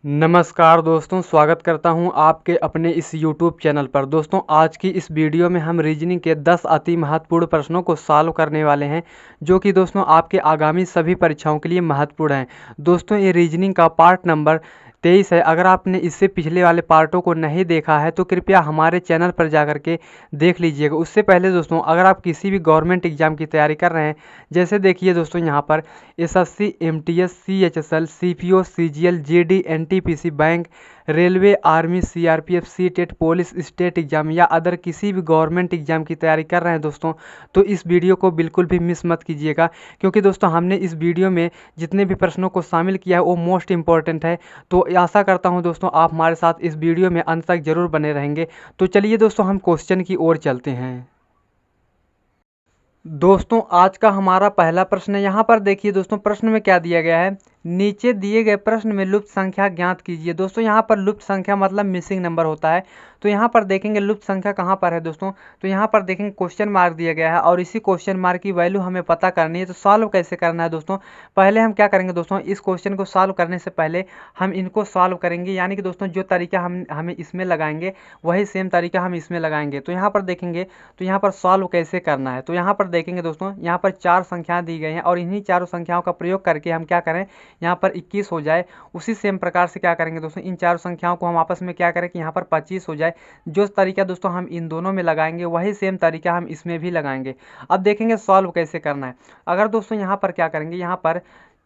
नमस्कार दोस्तों, स्वागत करता हूं आपके अपने इस YouTube चैनल पर। दोस्तों, आज की इस वीडियो में हम रीजनिंग के 10 अति महत्वपूर्ण प्रश्नों को सॉल्व करने वाले हैं, जो कि दोस्तों आपके आगामी सभी परीक्षाओं के लिए महत्वपूर्ण हैं। दोस्तों, ये रीजनिंग का पार्ट नंबर 23 है। अगर आपने इससे पिछले वाले पार्टों को नहीं देखा है तो कृपया हमारे चैनल पर जाकर के देख लीजिएगा। उससे पहले दोस्तों, अगर आप किसी भी गवर्नमेंट एग्जाम की तैयारी कर रहे हैं, जैसे देखिए दोस्तों यहाँ पर SSC, MTS, CHSL, CPO, CGL, GD, NTPC, bank, railway, army, CRPF, CTET, police, state exam या अदर किसी भी गवर्नमेंट एग्जाम की तैयारी कर रहे हैं दोस्तों, तो इस वीडियो को बिल्कुल भी मिस मत कीजिएगा, क्योंकि दोस्तों हमने इस वीडियो में जितने भी प्रश्नों को शामिल किया है वो मोस्ट इंपॉर्टेंट है। तो आशा करता हूं दोस्तों आप हमारे साथ इस वीडियो में अंत तक जरूर बने रहेंगे। तो चलिए दोस्तों, हम क्वेश्चन की ओर चलते हैं। दोस्तों, आज का हमारा पहला प्रश्न है। यहाँ पर देखिए दोस्तों, प्रश्न में क्या दिया गया है, नीचे दिए गए प्रश्न में लुप्त संख्या ज्ञात कीजिए। दोस्तों, यहाँ पर लुप्त संख्या मतलब मिसिंग नंबर होता है। तो यहाँ पर देखेंगे लुप्त संख्या कहाँ पर है दोस्तों, तो यहाँ पर देखेंगे क्वेश्चन मार्क दिया गया है और इसी क्वेश्चन मार्क की वैल्यू हमें पता करनी है। तो सॉल्व कैसे करना है दोस्तों, पहले हम क्या करेंगे दोस्तों, इस क्वेश्चन को सॉल्व करने से पहले हम इनको सॉल्व करेंगे, यानी कि दोस्तों जो तरीका हमें इसमें लगाएंगे वही सेम तरीका हम इसमें लगाएंगे। तो यहाँ पर देखेंगे, तो यहाँ पर सॉल्व कैसे करना है, तो यहाँ पर देखेंगे दोस्तों, यहाँ पर 4 संख्याएं दी गई हैं और इन्हीं चारों संख्याओं का प्रयोग करके हम क्या करें, यहाँ पर 21 हो जाए। उसी सेम प्रकार से क्या करेंगे दोस्तों, इन चारों संख्याओं को हम आपस में क्या करें कि यहाँ पर 25 हो जाए। जो तरीका दोस्तों हम इन दोनों में लगाएंगे वही सेम तरीका हम इसमें भी लगाएंगे। अब देखेंगे सॉल्व कैसे करना है। अगर दोस्तों यहाँ पर क्या करेंगे, यहाँ पर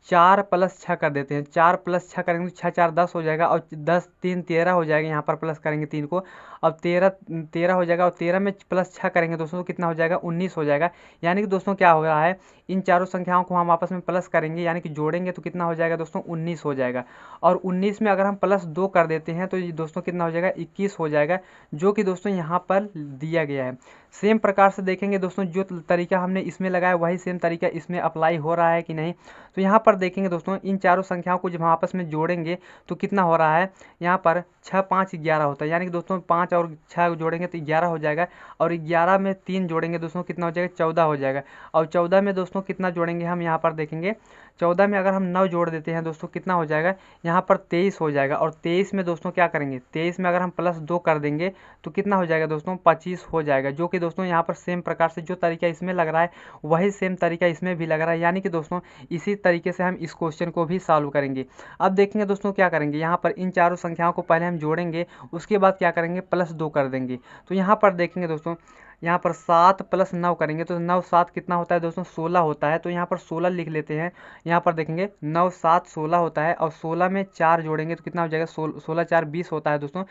4 + 6 कर देते हैं। 4 + 6 करेंगे तो 6 × 4 = 10 हो जाएगा और 10 × 3 = 13 हो जाएगा। यहाँ पर प्लस करेंगे 3 को, अब 13 हो जाएगा और 13 में +6 करेंगे दोस्तों तो कितना हो जाएगा, 19 हो जाएगा। यानी कि दोस्तों क्या हो रहा है, इन चारों संख्याओं को हम आपस में प्लस करेंगे, यानी कि जोड़ेंगे तो कितना हो जाएगा दोस्तों, 19 हो जाएगा। और 19 में अगर हम +2 कर देते हैं तो ये दोस्तों कितना हो जाएगा, 21 हो जाएगा, जो कि दोस्तों यहाँ पर दिया गया है। सेम प्रकार से देखेंगे दोस्तों, जो तरीका हमने इसमें लगाया वही सेम तरीका इसमें अप्लाई हो रहा है कि नहीं। तो यहाँ पर देखेंगे दोस्तों, इन चारों संख्याओं को जब हम आपस में जोड़ेंगे तो कितना हो रहा है, यहाँ पर 6 × 5 = 11 होता है। यानी कि दोस्तों 5 और 6 जोड़ेंगे तो 11 हो जाएगा और 11 में 3 जोड़ेंगे दोस्तों कितना हो जाएगा, 14 हो जाएगा। और 14 में दोस्तों कितना जोड़ेंगे हम, यहाँ पर देखेंगे 14 में अगर हम 9 जोड़ देते हैं दोस्तों कितना हो जाएगा, यहाँ पर 23 हो जाएगा। और 23 में दोस्तों क्या करेंगे, 23 में अगर हम +2 कर देंगे तो कितना हो जाएगा दोस्तों, 25 हो जाएगा। जो कि दोस्तों यहाँ पर सेम प्रकार से जो तरीका इसमें लग रहा है वही सेम तरीका इसमें भी लग रहा है। यानी कि दोस्तों इसी तरीके से हम इस क्वेश्चन को भी सॉल्व करेंगे। अब देखेंगे दोस्तों क्या करेंगे, यहाँ पर इन चारों संख्याओं को पहले हम जोड़ेंगे, उसके बाद क्या करेंगे, +2 कर देंगे। तो यहाँ पर देखेंगे दोस्तों, यहाँ पर 7 + 9 करेंगे तो 9 × 7 कितना होता है दोस्तों, 16 होता है। तो यहाँ पर 16 लिख लेते हैं। यहाँ पर देखेंगे 9 × 7 = 16 होता है और 16 में 4 जोड़ेंगे तो कितना हो जाएगा, 16 × 4 = 20 होता है दोस्तों।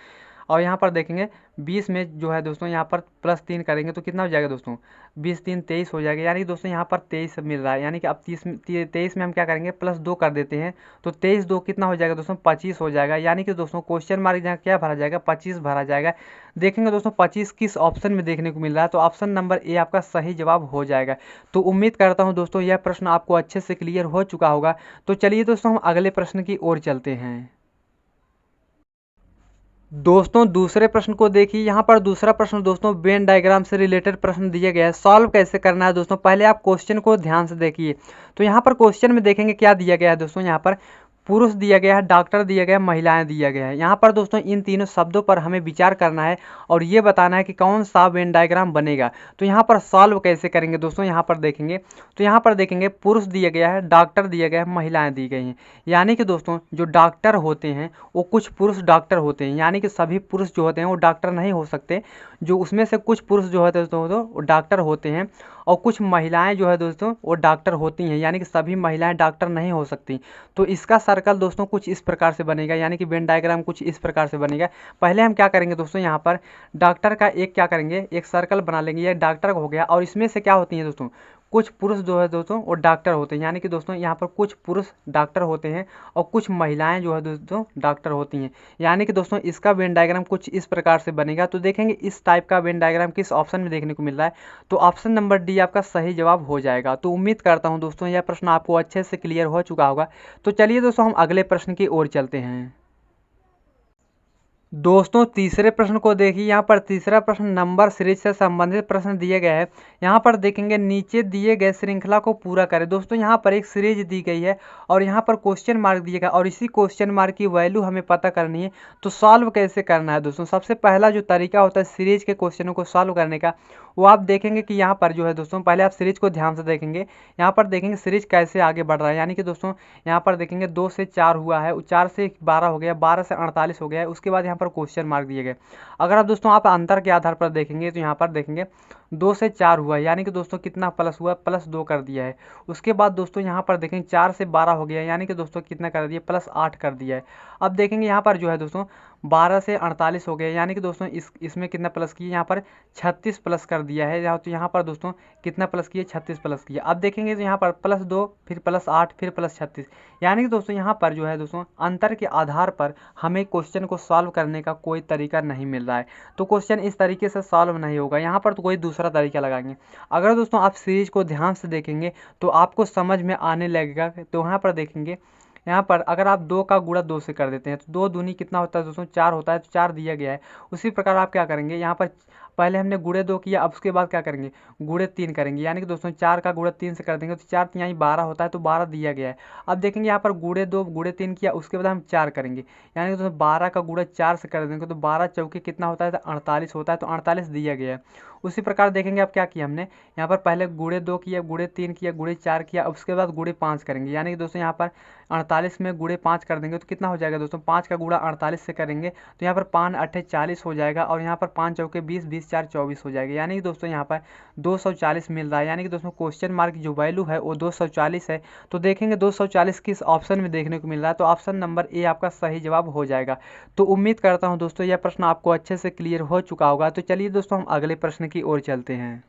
और यहाँ पर देखेंगे 20 में जो है दोस्तों यहाँ पर +3 करेंगे तो कितना हो जाएगा दोस्तों, 20 × 3 = 23 हो जाएगा। यानी कि दोस्तों यहाँ पर 23 मिल रहा है। यानी कि अब 23 में हम क्या करेंगे, +2 कर देते हैं तो 23 × 2 कितना हो जाएगा दोस्तों, 25 हो जाएगा। यानी कि दोस्तों क्वेश्चन मार्क जहाँ क्या भरा जाएगा, 25 भरा जाएगा। देखेंगे दोस्तों 25 किस ऑप्शन में देखने को मिल रहा है, तो ऑप्शन नंबर ए आपका सही जवाब हो जाएगा। तो उम्मीद करता हूँ दोस्तों यह प्रश्न आपको अच्छे से क्लियर हो चुका होगा। तो चलिए दोस्तों हम अगले प्रश्न की ओर चलते हैं। दोस्तों दूसरे प्रश्न को देखिए। यहाँ पर दूसरा प्रश्न दोस्तों वेन डायग्राम से रिलेटेड प्रश्न दिया गया है। सॉल्व कैसे करना है दोस्तों, पहले आप क्वेश्चन को ध्यान से देखिए। तो यहाँ पर क्वेश्चन में देखेंगे क्या दिया गया है दोस्तों, यहाँ पर पुरुष दिया गया है, डॉक्टर दिया गया है, महिलाएं दिया गया है। यहाँ पर दोस्तों इन तीनों शब्दों पर हमें विचार करना है और ये बताना है कि कौन सा वेन डायग्राम बनेगा। तो यहाँ पर सॉल्व कैसे करेंगे दोस्तों, यहाँ पर देखेंगे, तो यहाँ पर देखेंगे पुरुष दिया गया है, डॉक्टर दिया गया है, महिलाएं दी गई हैं। यानी कि दोस्तों जो डॉक्टर होते हैं वो कुछ पुरुष डॉक्टर होते हैं, यानी कि सभी पुरुष जो होते हैं वो डॉक्टर नहीं हो सकते। जो उसमें से कुछ पुरुष जो होते हैं दोस्तों वो डॉक्टर होते हैं और कुछ महिलाएं जो है दोस्तों वो डॉक्टर होती हैं, यानी कि सभी महिलाएं डॉक्टर नहीं हो सकती। तो इसका सर्कल दोस्तों कुछ इस प्रकार से बनेगा, यानी कि वेन डायग्राम कुछ इस प्रकार से बनेगा। पहले हम क्या करेंगे दोस्तों, यहाँ पर डॉक्टर का एक क्या करेंगे, एक सर्कल बना लेंगे। ये डॉक्टर हो गया और इसमें से क्या होती हैं दोस्तों, कुछ पुरुष जो है दोस्तों वो डॉक्टर होते हैं। यानी कि दोस्तों यहाँ पर कुछ पुरुष डॉक्टर होते हैं और कुछ महिलाएं जो है दोस्तों डॉक्टर होती हैं। यानी कि दोस्तों इसका वेन डायग्राम कुछ इस प्रकार से बनेगा। तो देखेंगे इस टाइप का वेन डायग्राम किस ऑप्शन में देखने को मिल रहा है, तो ऑप्शन नंबर डी आपका सही जवाब हो जाएगा। तो उम्मीद करता हूँ दोस्तों यह प्रश्न आपको अच्छे से क्लियर हो चुका होगा। तो चलिए दोस्तों हम अगले प्रश्न की ओर चलते हैं। दोस्तों तीसरे प्रश्न को देखिए। यहाँ पर तीसरा प्रश्न नंबर सीरीज से संबंधित प्रश्न दिए गए हैं। यहाँ पर देखेंगे नीचे दिए गए श्रृंखला को पूरा करें। दोस्तों यहाँ पर एक सीरीज दी गई है और यहाँ पर क्वेश्चन मार्क दिया गया और इसी क्वेश्चन मार्क की वैल्यू हमें पता करनी है। तो सॉल्व कैसे करना है दोस्तों, सबसे पहला जो तरीका होता है सीरीज के क्वेश्चनों को सॉल्व करने का, वो आप देखेंगे कि यहाँ पर जो है दोस्तों, पहले आप सीरीज को ध्यान से देखेंगे। यहाँ पर देखेंगे सीरीज कैसे आगे बढ़ रहा है, यानी कि दोस्तों यहाँ पर देखेंगे 2 से 4 हुआ है, 4 से 12 हो गया, 12 से 48 हो गया है। उसके बाद यहाँ पर क्वेश्चन मार्क दिए गए। अगर आप दोस्तों आप अंतर के आधार पर देखेंगे तो यहाँ पर देखेंगे 2 से 4 हुआ है, यानी कि दोस्तों कितना प्लस हुआ, +2 कर दिया है। उसके बाद दोस्तों यहाँ पर देखेंगे 4 से 12 हो गया, यानी कि दोस्तों कितना कर दिया, +8 कर दिया है। अब देखेंगे यहाँ पर जो है दोस्तों 12 से 48 हो गया, यानी कि दोस्तों इसमें कितना प्लस किया, यहाँ पर 36 प्लस कर दिया है। तो यहाँ पर दोस्तों कितना प्लस किया, 36 प्लस किया। अब देखेंगे तो यहाँ पर +2 फिर +8 फिर +36, यानी कि दोस्तों यहाँ पर जो है दोस्तों अंतर के आधार पर हमें क्वेश्चन को सॉल्व करने का कोई तरीका नहीं मिल रहा है। तो क्वेश्चन इस तरीके से सॉल्व नहीं होगा, यहाँ पर तो कोई दूसरा तरीका लगाएंगे। अगर दोस्तों आप सीरीज को ध्यान से देखेंगे तो आपको समझ में आने लगेगा। तो यहाँ पर देखेंगे, यहाँ पर अगर आप 2 का गुणा 2 से कर देते हैं तो 2 दूनी कितना होता है दोस्तों, 4 होता है। तो 4 दिया गया है। उसी प्रकार आप क्या करेंगे, यहाँ पर पहले हमने गुणे 2 किया, अब उसके बाद क्या करेंगे, गुणे 3 करेंगे, यानी कि दोस्तों 4 का गुणा 3 से कर देंगे तो 4 यहाँ 12 होता है। तो 12 दिया गया है। अब देखेंगे यहाँ पर गुणे 2 गुणे 3 किया, उसके बाद हम 4 करेंगे, यानी कि दोस्तों 12 का गुणा 4 से कर देंगे तो 12 चौके कितना होता है, तो 48 होता है। तो 48 दिया गया है। उसी प्रकार देखेंगे अब क्या किया हमने, यहाँ पर पहले गुणे 2 किया, गुणे 3 किया, गुणे 4 किया, अब उसके बाद गुणे 5 करेंगे, यानी कि दोस्तों यहाँ पर 48 में गुणे 5 कर देंगे तो कितना हो जाएगा दोस्तों, 5 का गुणा 48 से करेंगे तो यहाँ पर 5 8 40 हो जाएगा और यहाँ पर 5 चौके 20, 20 4 24 हो जाएगा, यानी कि दोस्तों यहाँ पर 240 मिल रहा है। यानी कि दोस्तों क्वेश्चन मार्क जो वैल्यू है वो 240 है। तो देखेंगे 240 किस ऑप्शन में देखने को मिल रहा है, तो ऑप्शन नंबर ए आपका सही जवाब हो जाएगा। तो उम्मीद करता हूँ दोस्तों यह प्रश्न आपको अच्छे से क्लियर हो चुका होगा। तो चलिए दोस्तों हम अगले प्रश्न की ओर चलते हैं।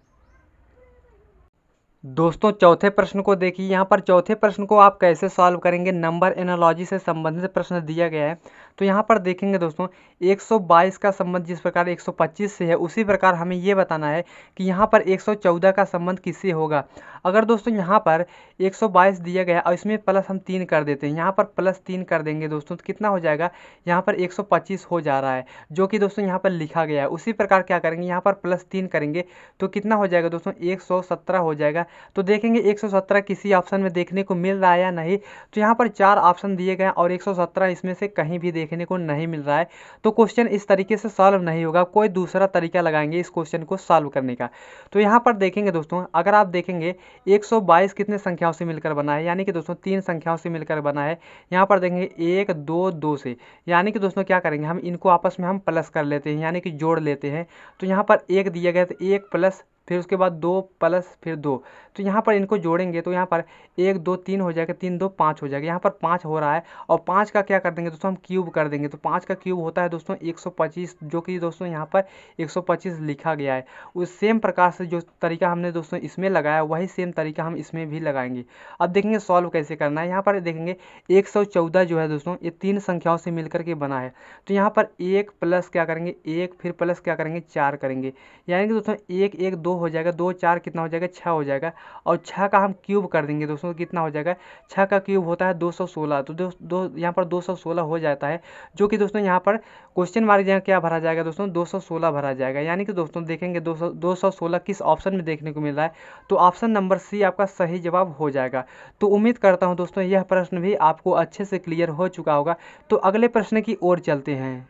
दोस्तों चौथे प्रश्न को देखिए। यहाँ पर चौथे प्रश्न को आप कैसे सॉल्व करेंगे, नंबर एनालॉजी से संबंधित प्रश्न दिया गया है। तो यहाँ पर देखेंगे दोस्तों 122 का संबंध जिस प्रकार 125 से है, उसी प्रकार हमें ये बताना है कि यहाँ पर 114 का संबंध किससे होगा। अगर दोस्तों यहाँ पर 122 दिया गया और इसमें प्लस हम 3 कर देते हैं, यहाँ पर +3 कर देंगे दोस्तों तो कितना हो जाएगा, यहाँ पर 125 हो जा रहा है, जो कि दोस्तों यहाँ पर लिखा गया है। उसी प्रकार क्या करेंगे, यहाँ पर +3 करेंगे तो कितना हो जाएगा दोस्तों, 117 हो जाएगा। तो देखेंगे 117 किसी ऑप्शन में देखने को मिल रहा है या नहीं। तो यहाँ पर 4 ऑप्शन दिए गए हैं और 117 इसमें से कहीं भी देखने को नहीं मिल रहा है। तो क्वेश्चन इस तरीके से सॉल्व नहीं होगा, कोई दूसरा तरीका लगाएंगे इस क्वेश्चन को सॉल्व करने का। तो यहाँ पर देखेंगे दोस्तों, अगर आप देखेंगे 122 कितने संख्याओं से मिलकर बना है, यानी कि दोस्तों 3 संख्याओं से मिलकर बना है। यहाँ पर देखेंगे 1 2 2 से, यानी कि दोस्तों क्या करेंगे, हम इनको आपस में हम प्लस कर लेते हैं, यानी कि जोड़ लेते हैं। तो यहाँ पर 1 दिया गया तो 1 प्लस फिर उसके बाद 2 प्लस फिर 2, तो यहाँ पर इनको जोड़ेंगे तो यहाँ पर 1 2 3 हो जाएगा, 3 2 5 हो जाएगा। यहाँ पर 5 हो रहा है और 5 का क्या कर देंगे दोस्तों, हम क्यूब कर देंगे। तो 5 का क्यूब होता है दोस्तों 125, जो कि दोस्तों यहाँ पर 125 लिखा गया है। उस सेम प्रकार से जो तरीका हमने दोस्तों इसमें लगाया वही सेम तरीका हम इसमें भी लगाएंगे। अब देखेंगे सॉल्व कैसे करना है। यहाँ पर देखेंगे 114 जो है दोस्तों ये 3 संख्याओं से मिलकर के बना है। तो यहाँ पर 1 प्लस क्या करेंगे, 1 फिर प्लस क्या करेंगे, 4 करेंगे, यानी कि दोस्तों 1 1 2 हो जाएगा, 2 4 कितना हो जाएगा, 6 हो जाएगा। और 6 का हम क्यूब कर देंगे दोस्तों, कितना हो जाएगा, 6 का क्यूब होता है 216। तो यहाँ पर 216 हो जाता है, जो कि दोस्तों यहाँ पर क्वेश्चन मार्क यहाँ क्या भरा जाएगा दोस्तों, 216 भरा जाएगा। यानी कि दोस्तों देखेंगे 216 किस ऑप्शन में देखने को मिल रहा है, तो ऑप्शन नंबर सी आपका सही जवाब हो जाएगा। तो उम्मीद करता हूँ दोस्तों यह प्रश्न भी आपको अच्छे से क्लियर हो चुका होगा। तो अगले प्रश्न की ओर चलते हैं।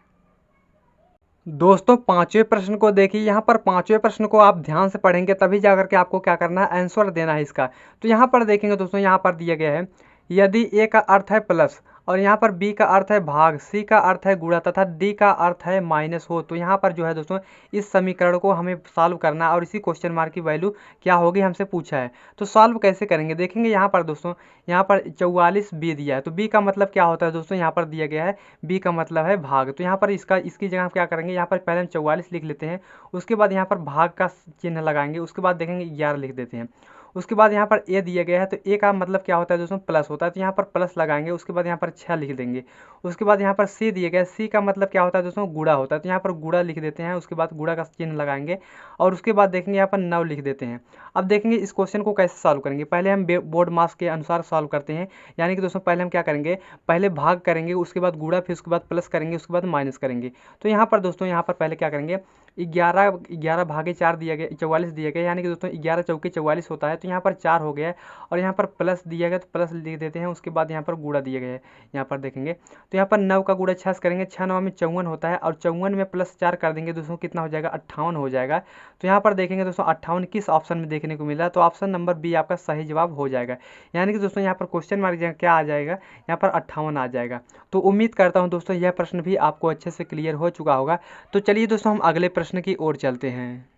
दोस्तों पांचवें प्रश्न को देखिए। यहाँ पर पांचवें प्रश्न को आप ध्यान से पढ़ेंगे तभी जाकर के आपको क्या करना है, आंसर देना है इसका। तो यहाँ पर देखेंगे दोस्तों, यहाँ पर दिया गया है यदि ए का अर्थ है प्लस और यहाँ पर बी का अर्थ है भाग, सी का अर्थ है गुणा तथा डी का अर्थ है माइनस हो, तो यहाँ पर जो है दोस्तों इस समीकरण को हमें सॉल्व करना है और इसी क्वेश्चन मार्क की वैल्यू क्या होगी हमसे पूछा है। तो सॉल्व कैसे करेंगे, देखेंगे यहाँ पर दोस्तों, यहाँ पर 44 बी दिया है। तो बी का मतलब क्या होता है दोस्तों, यहाँ पर दिया गया है बी का मतलब है भाग। तो यहाँ पर इसकी जगह हम क्या करेंगे, यहाँ पर पहले हम 44 लिख लेते हैं, उसके बाद यहाँ पर भाग का चिन्ह लगाएंगे, उसके बाद देखेंगे 11 लिख देते हैं। उसके बाद यहाँ पर ए दिया गया है, तो ए का मतलब क्या होता है दोस्तों, प्लस होता है, तो यहाँ पर प्लस लगाएंगे। उसके बाद यहाँ पर 6 लिख देंगे। उसके बाद यहाँ पर सी दिया गया है, सी का मतलब क्या होता है दोस्तों, गुणा होता है, तो यहाँ पर गुणा लिख देते हैं। उसके बाद गुणा का चिन्ह लगाएंगे और उसके बाद देखेंगे यहाँ पर 9 लिख देते हैं। अब देखेंगे इस क्वेश्चन को कैसे सॉल्व करेंगे। पहले हम बोर्ड मास के अनुसार सॉल्व करते हैं, यानी कि दोस्तों पहले हम क्या करेंगे, पहले भाग करेंगे, उसके बाद गुणा, फिर उसके बाद प्लस करेंगे, उसके बाद माइनस करेंगे। तो यहाँ पर दोस्तों यहाँ पर पहले क्या करेंगे, 11 भागे 4 दिया गया, 44 दिया गया, यानी कि दोस्तों 11 चौके 44 होता है, तो यहाँ पर 4 हो गया है। और यहाँ पर प्लस दिया गया तो प्लस लिख देते हैं। उसके बाद यहाँ पर गुणा दिया गया है, यहाँ पर देखेंगे तो यहाँ पर 9 का गुणा 6 से करेंगे, 6 9 में 54 होता है, और 54 में प्लस 4 कर देंगे दोस्तों, कितना हो जाएगा, 58 हो जाएगा। तो यहाँ पर देखेंगे दोस्तों 58 किस ऑप्शन में देखने को मिला, तो ऑप्शन नंबर बी आपका सही जवाब हो जाएगा। यानी कि दोस्तों यहाँ पर क्वेश्चन मार्क क्या आ जाएगा, यहाँ पर 58 आ जाएगा। तो उम्मीद करता हूँ दोस्तों यह प्रश्न भी आपको अच्छे से क्लियर हो चुका होगा। तो चलिए दोस्तों हम अगले प्रश्न की ओर चलते हैं।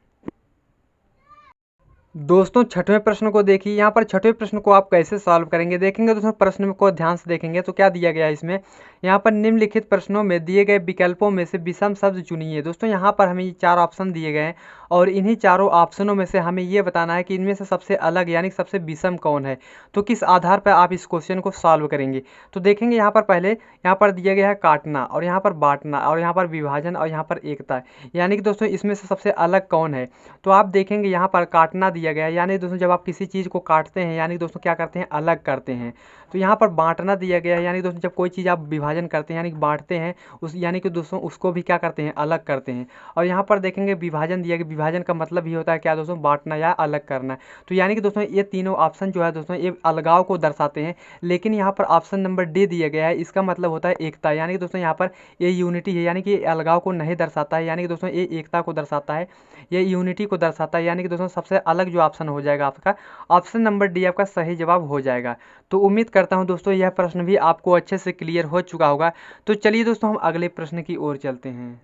दोस्तों छठवें प्रश्न को देखिए। यहाँ पर छठवें प्रश्न को आप कैसे सॉल्व करेंगे, देखेंगे दोस्तों प्रश्न को ध्यान से देखेंगे तो क्या दिया गया है इसमें। यहाँ पर निम्नलिखित प्रश्नों में दिए गए विकल्पों में से विषम शब्द चुनिए। दोस्तों यहाँ पर हमें ये 4 ऑप्शन दिए गए हैं और इन्हीं चारों ऑप्शनों में से हमें ये बताना है कि इनमें से सबसे अलग यानी सबसे विषम कौन है। तो किस आधार पर आप इस क्वेश्चन को सॉल्व करेंगे। तो देखेंगे यहाँ पर पहले यहाँ पर दिया गया है काटना, और यहाँ पर बांटना, और यहाँ पर विभाजन, और यहाँ पर एकता, यानी कि दोस्तों इसमें से सबसे अलग कौन है। तो आप देखेंगे यहाँ पर काटना दिया गया है, यानी दोस्तों जब आप किसी चीज़ को काटते हैं यानी दोस्तों क्या करते हैं, अलग करते हैं। तो यहाँ पर बांटना दिया गया है, यानी दोस्तों जब कोई चीज़ आप विभाजन करते हैं यानी कि बांटते हैं उस, यानी कि दोस्तों उसको भी क्या करते हैं, अलग करते हैं। और यहाँ पर देखेंगे विभाजन दिया गया, विभाजन का मतलब ही होता है क्या दोस्तों, बांटना या अलग करना। तो यानी कि दोस्तों ये तीनों ऑप्शन जो है दोस्तों ये अलगाव को दर्शाते हैं, लेकिन यहाँ पर ऑप्शन नंबर डी दिया गया है, इसका मतलब होता है एकता। यानी कि दोस्तों यहाँ पर ये यूनिटी है, यानी कि अलगाव को नहीं दर्शाता है, यानी कि दोस्तों ये एकता को दर्शाता है, ये यूनिटी को दर्शाता है। यानी कि दोस्तों सबसे अलग जो ऑप्शन हो जाएगा आपका ऑप्शन नंबर डी आपका सही जवाब हो जाएगा। तो उम्मीद करता हूं दोस्तों यह प्रश्न भी आपको अच्छे से क्लियर हो चुका होगा। तो चलिए दोस्तों हम अगले प्रश्न की ओर चलते हैं।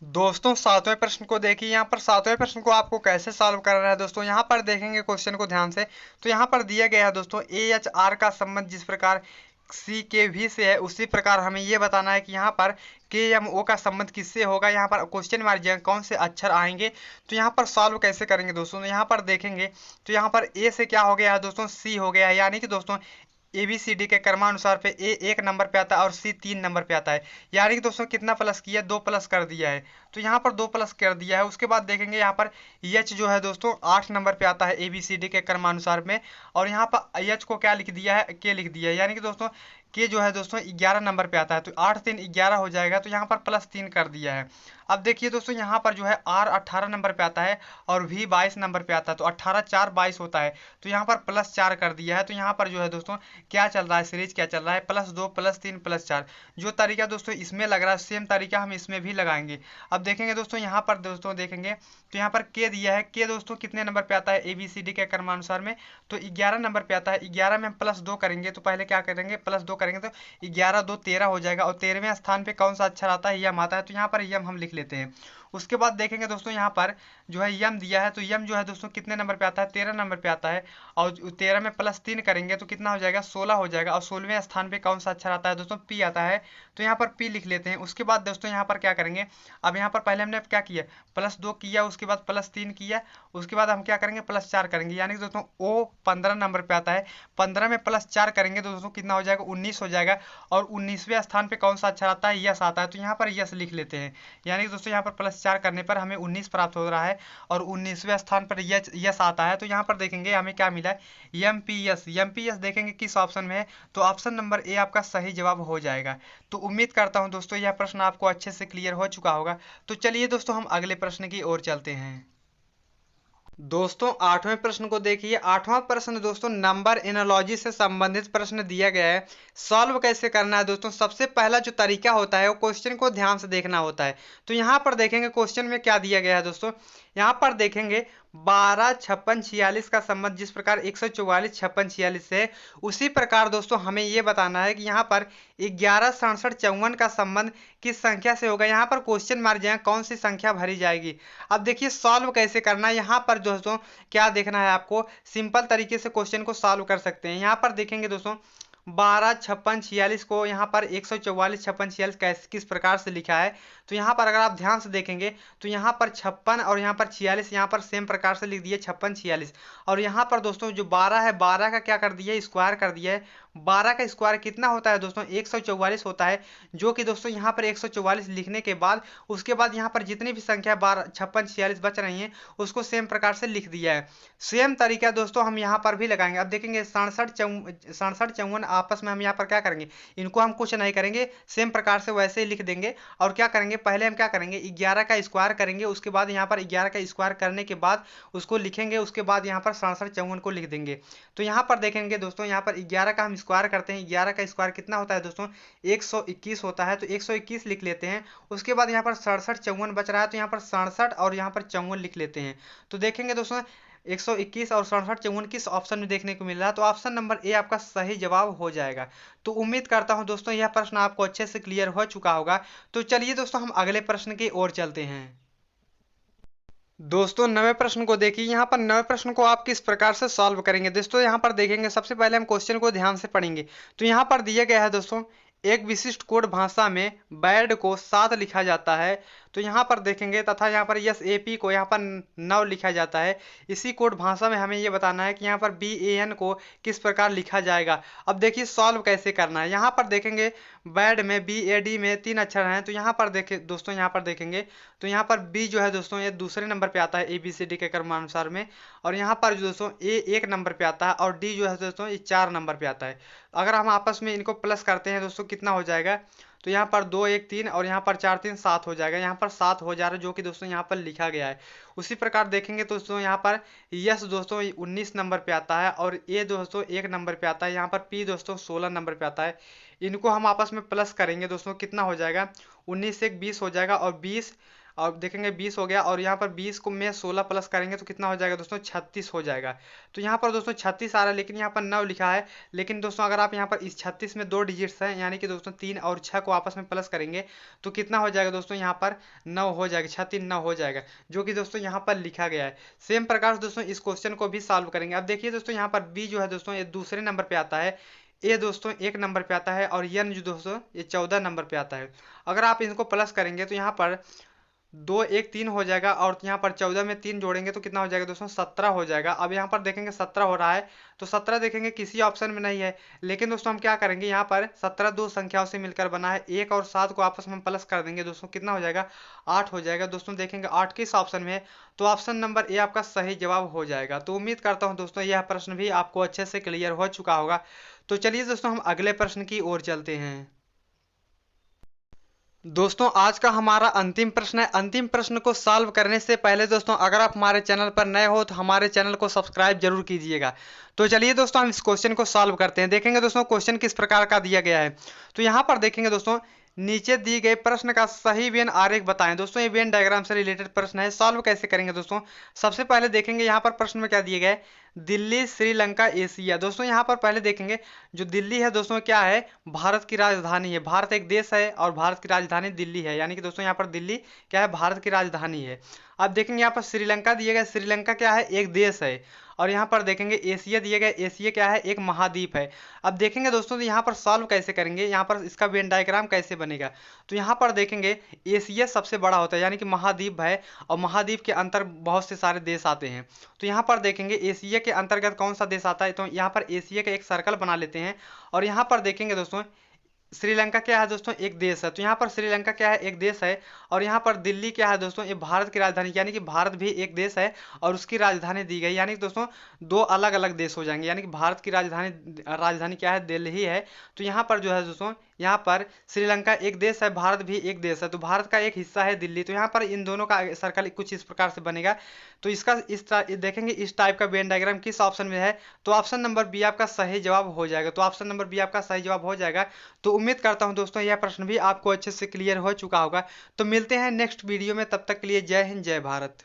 दोस्तों सातवें प्रश्न को देखिए। यहाँ पर सातवें प्रश्न को आपको कैसे सॉल्व करना है दोस्तों, यहाँ पर देखेंगे क्वेश्चन को ध्यान से। तो यहाँ पर दिया गया है दोस्तों AHR का संबंध जिस प्रकार सी के भी से है, उसी प्रकार हमें ये बताना है कि यहाँ पर के एम ओ का संबंध किससे होगा। यहाँ पर क्वेश्चन मार्क कौन से अक्षर आएंगे। तो यहाँ पर सॉल्व कैसे करेंगे दोस्तों, तो यहाँ पर देखेंगे तो यहाँ पर ए से क्या हो गया है दोस्तों, सी हो गया है, यानी कि दोस्तों ABCD के क्रमानुसार पे ए 1 नंबर पे आता है और सी 3 नंबर पे आता है। यानी कि दोस्तों कितना प्लस किया, 2 प्लस कर दिया है। तो यहाँ पर 2 प्लस कर दिया है। उसके बाद देखेंगे यहाँ पर एच जो है दोस्तों 8 नंबर पे आता है ABCD के क्रमानुसार में, और यहाँ पर एच को क्या लिख दिया है, के लिख दिया है। यानी कि दोस्तों के जो है दोस्तों 11 नंबर पे आता है, तो 8 3 11 हो जाएगा। तो यहाँ पर प्लस 3 कर दिया है। अब देखिए दोस्तों यहाँ पर जो है आर 18 नंबर पे आता है और वी 22 नंबर पे आता है, तो 18 4 22 होता है। तो यहाँ पर प्लस 4 कर दिया है। तो यहाँ पर जो है दोस्तों क्या चल रहा है, सीरीज क्या चल रहा है, +2 +3 +4। जो तरीका दोस्तों इसमें लग रहा है सेम तरीका हम इसमें भी लगाएंगे। अब देखेंगे दोस्तों यहाँ पर दोस्तों देखेंगे तो यहाँ पर के दिया है, के दोस्तों कितने नंबर पे आता है ABCD के क्रमानुसार में, तो 11 नंबर पे आता है। 11 में हम +2 करेंगे, तो पहले क्या करेंगे, +2 करेंगे तो 11 2 13 हो जाएगा, और 13वें स्थान पे कौन सा अक्षर आता है, यम आता है। तो यहाँ पर यम हम लिख लेते हैं। उसके बाद देखेंगे दोस्तों यहाँ पर जो है यम दिया है, तो यम जो है दोस्तों कितने नंबर पे आता है, 13 नंबर पे आता है, और 13 में +3 करेंगे तो कितना हो जाएगा, 16 हो जाएगा, और 16वें स्थान पे कौन सा अक्षर आता है दोस्तों, पी आता है। तो यहाँ पर पी लिख लेते हैं। उसके बाद दोस्तों यहाँ पर क्या करेंगे, अब यहाँ पर पहले हमने क्या किया, +2 किया, उसके बाद +3 किया, उसके बाद हम क्या करेंगे, +4 करेंगे, यानी कि दोस्तों ओ 15 नंबर पे आता है। 15 में +4 करेंगे तो दोस्तों कितना हो जाएगा, 19 हो जाएगा, और 19वें स्थान पे कौन सा अक्षर आता है, यस आता है। तो यहाँ पर यस लिख लेते हैं। यानी कि दोस्तों यहाँ पर +4 करने पर हमें 19 प्राप्त हो रहा है, और 19वें स्थान पर यस आता है। तो यहाँ पर देखेंगे हमें क्या मिला है, MPS। MPS देखेंगे किस ऑप्शन में है, तो ऑप्शन नंबर ए आपका सही जवाब हो जाएगा। तो उम्मीद करता हूँ दोस्तों यह प्रश्न आपको अच्छे से क्लियर हो चुका होगा। तो चलिए दोस्तों हम अगले प्रश्न की ओर चलते हैं। दोस्तों आठवें प्रश्न को देखिए। आठवां प्रश्न दोस्तों नंबर एनालॉजी से संबंधित प्रश्न दिया गया है। सॉल्व कैसे करना है दोस्तों, सबसे पहला जो तरीका होता है वो क्वेश्चन को ध्यान से देखना होता है। तो यहाँ पर देखेंगे क्वेश्चन में क्या दिया गया है दोस्तों, यहाँ पर देखेंगे 12 56 46 का संबंध जिस प्रकार 144 56 46 से, उसी प्रकार दोस्तों हमें ये बताना है कि यहाँ पर 11 67 54 का संबंध किस संख्या से होगा। यहाँ पर क्वेश्चन मार्क जाए कौन सी संख्या भरी जाएगी। अब देखिए सॉल्व कैसे करना है, यहाँ पर दोस्तों क्या देखना है आपको, सिंपल तरीके से क्वेश्चन को सॉल्व कर सकते हैं। यहाँ पर देखेंगे दोस्तों 12, 56, 46 को यहाँ पर 144, 56, 46 कैसे किस प्रकार से लिखा है। तो यहाँ पर अगर आप ध्यान से देखेंगे तो यहाँ पर 56 और यहाँ पर 46 यहाँ पर सेम प्रकार से लिख दिए 56, 46। और यहाँ पर दोस्तों जो 12 है, 12 का क्या कर दिया है, स्क्वायर कर दिया है। 12 का स्क्वायर कितना होता है दोस्तों, 144 होता है। जो कि दोस्तों यहाँ पर 144 लिखने के बाद उसके बाद यहाँ पर जितनी भी संख्या 12, 56, 46 बच रही हैं उसको सेम प्रकार से लिख दिया है। सेम तरीका दोस्तों हम यहाँ पर भी लगाएंगे। अब देखेंगे 67, 54 आपस में हम यहाँ पर क्या करेंगे, इनको हम कुछ नहीं करेंगे, सेम प्रकार से वैसे ही लिख देंगे। और क्या करेंगे, पहले हम क्या करेंगे 11 का स्क्वायर करेंगे, उसके बाद यहाँ पर 11 का स्क्वायर करने के बाद उसको लिखेंगे, उसके बाद यहाँ पर 67, 54 को लिख देंगे। तो यहाँ पर देखेंगे दोस्तों, यहाँ पर 11 का हम स्क्वायर करते हैं, 11 का स्क्वायर कितना होता है दोस्तों, 121 होता है। तो 121 लिख लेते हैं। उसके बाद यहाँ पर 67, 54 बच रहा है, तो यहाँ पर 67 और यहाँ पर 54 लिख लेते हैं। तो देखेंगे दोस्तों 121 और 67, 54 किस ऑप्शन में देखने को मिल रहा है, तो ऑप्शन नंबर ए आपका सही जवाब हो जाएगा। तो उम्मीद करता हूं दोस्तों यह प्रश्न आपको अच्छे से क्लियर हो चुका होगा। तो चलिए दोस्तों हम अगले प्रश्न की ओर चलते हैं। दोस्तों 9वें प्रश्न को देखिए। यहाँ पर 9वें प्रश्न को आप किस प्रकार से सॉल्व करेंगे। दोस्तों यहाँ पर देखेंगे, सबसे पहले हम क्वेश्चन को ध्यान से पढ़ेंगे। तो यहाँ पर दिया गया है दोस्तों, एक विशिष्ट कोड भाषा में बैड को 7 लिखा जाता है। तो यहाँ पर देखेंगे, तथा यहाँ पर यस ए पी को यहाँ पर 9 लिखा जाता है। इसी कोड भाषा में हमें ये बताना है कि यहाँ पर बी ए एन को किस प्रकार लिखा जाएगा। अब देखिए सॉल्व कैसे करना है। यहाँ पर देखेंगे बैड में बी ए डी में 3 अक्षर हैं। तो यहाँ पर देखे दोस्तों, यहाँ पर देखेंगे तो यहाँ पर बी जो है दोस्तों ये दूसरे नंबर पे आता है ए बी सी डी के क्रमानुसार में। और यहाँ पर जो दोस्तों ए 1 नंबर पे आता है और डी जो है दोस्तों ये 4 नंबर पे आता है। अगर हम आपस में इनको प्लस करते हैं दोस्तों कितना हो जाएगा, तो यहाँ पर 2 1 3 और यहाँ पर 4 3 7 हो जाएगा। यहाँ पर 7 हो जा रहा है, जो कि दोस्तों यहाँ पर लिखा गया है। उसी प्रकार देखेंगे तो दोस्तों यहाँ पर यस दोस्तों 19 नंबर पे आता है और ए दोस्तों 1 नंबर पे आता है। यहाँ पर पी दोस्तों 16 नंबर पे आता है। इनको हम आपस में प्लस करेंगे दोस्तों, कितना हो जाएगा, 19 से 20 हो जाएगा और 20 और देखेंगे 20 हो गया। और यहाँ पर 20 को में 16 प्लस करेंगे तो कितना हो जाएगा दोस्तों, 36 हो जाएगा। तो यहाँ पर दोस्तों 36 आ रहा है, लेकिन यहाँ पर 9 लिखा है। लेकिन दोस्तों अगर आप यहाँ पर इस 36 में 2 डिजिट्स हैं, यानी कि दोस्तों 3 और 6 को आपस में प्लस करेंगे तो कितना हो जाएगा दोस्तों, यहाँ पर 9 हो जाएगा, 6 3 9 हो जाएगा, जो कि दोस्तों यहाँ पर लिखा गया है। सेम प्रकार से दोस्तों इस क्वेश्चन को भी सॉल्व करेंगे। अब देखिए दोस्तों, यहाँ पर बी जो है दोस्तों ये दूसरे नंबर पे आता है, ए दोस्तों 1 नंबर पे आता है और एन जो दोस्तों ये 14 नंबर पे आता है। अगर आप इनको प्लस करेंगे तो यहाँ पर 2 1 3 हो जाएगा और यहाँ पर 14 में 3 जोड़ेंगे तो कितना हो जाएगा दोस्तों, 17 हो जाएगा। अब यहाँ पर देखेंगे 17 हो रहा है, तो 17 देखेंगे किसी ऑप्शन में नहीं है। लेकिन दोस्तों हम क्या करेंगे, यहाँ पर 17 दो संख्याओं से मिलकर बना है, 1 और 7 को आपस में प्लस कर देंगे दोस्तों, कितना हो जाएगा, 8 हो जाएगा। दोस्तों देखेंगे 8 किस ऑप्शन में है, तो ऑप्शन नंबर ए आपका सही जवाब हो जाएगा। तो उम्मीद करता हूँ दोस्तों यह प्रश्न भी आपको अच्छे से क्लियर हो चुका होगा। तो चलिए दोस्तों हम अगले प्रश्न की ओर चलते हैं। दोस्तों आज का हमारा अंतिम प्रश्न है। अंतिम प्रश्न को सॉल्व करने से पहले दोस्तों अगर आप हमारे चैनल पर नए हो तो हमारे चैनल को सब्सक्राइब जरूर कीजिएगा। तो चलिए दोस्तों हम इस क्वेश्चन को सॉल्व करते हैं। देखेंगे दोस्तों क्वेश्चन किस प्रकार का दिया गया है। तो यहाँ पर देखेंगे दोस्तों, नीचे दिए गए प्रश्न का सही वेन आरेख बताएं। दोस्तों ये वेन डायग्राम से रिलेटेड प्रश्न है। सॉल्व कैसे करेंगे दोस्तों, सबसे पहले देखेंगे यहाँ पर प्रश्न में क्या दिए गए, दिल्ली, श्रीलंका, एशिया। दोस्तों यहाँ पर पहले देखेंगे जो दिल्ली है दोस्तों क्या है, भारत की राजधानी है। भारत एक देश है और भारत की राजधानी दिल्ली है, यानी कि दोस्तों यहाँ पर दिल्ली क्या है, भारत की राजधानी है। अब देखेंगे यहाँ पर श्रीलंका दिए गए, श्रीलंका क्या है, एक देश है। और यहाँ पर देखेंगे एशिया दिए गए, एशिया क्या है, एक महाद्वीप है। अब देखेंगे दोस्तों तो यहाँ पर सॉल्व कैसे करेंगे, यहाँ पर इसका वेन डायग्राम कैसे बनेगा। तो यहाँ पर देखेंगे एशिया सबसे बड़ा होता है, यानी कि महाद्वीप है और महाद्वीप के अंतर बहुत से सारे देश आते हैं। तो यहाँ पर देखेंगे एशिया के अंतर्गत कौन सा देश आता है, तो यहाँ पर एशिया का एक सर्कल बना लेते हैं। और यहाँ पर देखेंगे दोस्तों श्रीलंका क्या है दोस्तों, एक देश है। तो यहाँ पर श्रीलंका क्या है, एक देश है। और यहाँ पर दिल्ली क्या है दोस्तों, ये भारत की राजधानी, यानी कि भारत भी एक देश है और उसकी राजधानी दी गई, यानी कि दोस्तों दो अलग अलग देश हो जाएंगे। यानी कि भारत की राजधानी क्या है, दिल्ली है। तो यहाँ पर जो है दोस्तों, यहाँ पर श्रीलंका एक देश है, भारत भी एक देश है, तो भारत का एक हिस्सा है दिल्ली। तो यहाँ पर इन दोनों का सर्कल कुछ इस प्रकार से बनेगा। तो इसका देखेंगे इस टाइप का वेन डायग्राम किस ऑप्शन में है, तो ऑप्शन नंबर बी आपका सही जवाब हो जाएगा। तो ऑप्शन नंबर बी आपका सही जवाब हो जाएगा। तो उम्मीद करता हूं दोस्तों यह प्रश्न भी आपको अच्छे से क्लियर हो चुका होगा। तो मिलते हैं नेक्स्ट वीडियो में, तब तक के लिए जय हिंद, जय भारत।